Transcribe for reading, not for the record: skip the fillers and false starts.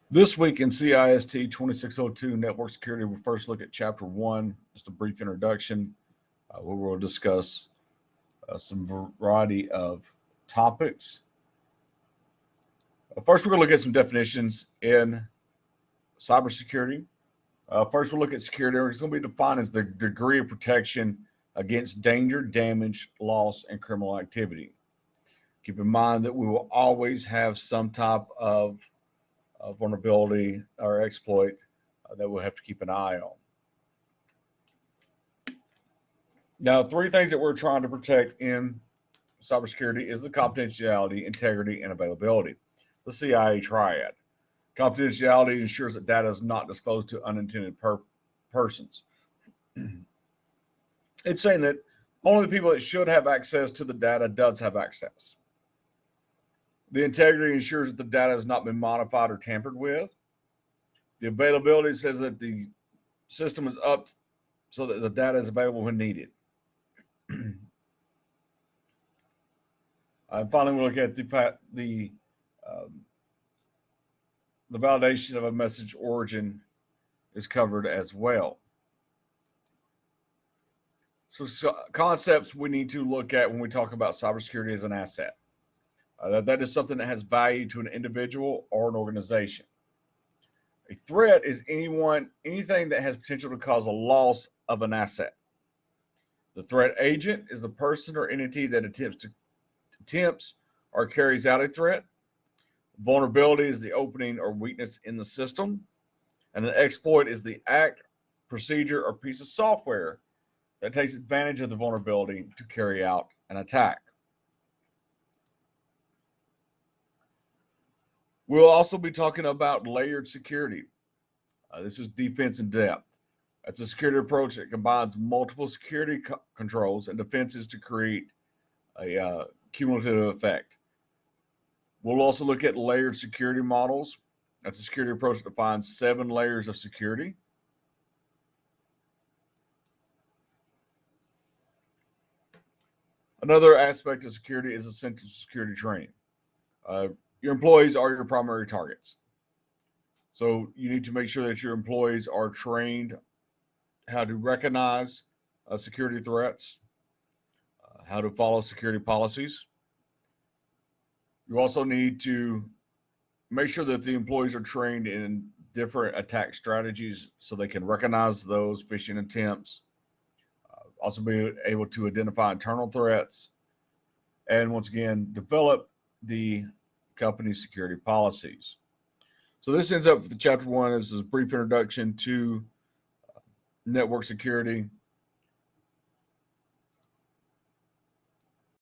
This week in CIST 2602 Network Security, we'll first look at Chapter 1, just a brief introduction, where we'll discuss some variety of topics. First, we're going to look at some definitions in cybersecurity. First, we'll look at security. It's going to be defined as the degree of protection against danger, damage, loss, and criminal activity. Keep in mind that we will always have some type of vulnerability or exploit that we'll have to keep an eye on. Now, three things that we're trying to protect in cybersecurity is the confidentiality, integrity, and availability. The CIA triad. Confidentiality ensures that data is not disclosed to unintended persons. It's saying that only the people that should have access to the data does have access. The integrity ensures that the data has not been modified or tampered with. The availability says that the system is up so that the data is available when needed. And finally, we'll look at the validation of a message origin is covered as well. So concepts we need to look at when we talk about cybersecurity as an asset. That is something that has value to an individual or an organization. A threat is anything that has potential to cause a loss of an asset. The threat agent is the person or entity that attempts or carries out a threat. Vulnerability is the opening or weakness in the system. And an exploit is the act, procedure, or piece of software that takes advantage of the vulnerability to carry out an attack. We'll also be talking about layered security. This is defense in depth. That's a security approach that combines multiple security controls and defenses to create a cumulative effect. We'll also look at layered security models. That's a security approach that defines 7 layers of security. Another aspect of security is essential security training. Your employees are your primary targets. So you need to make sure that your employees are trained how to recognize security threats, how to follow security policies. You also need to make sure that the employees are trained in different attack strategies so they can recognize those phishing attempts, also be able to identify internal threats, and once again, develop the company's security policies. So this ends up with the chapter 1 as a brief introduction to network security.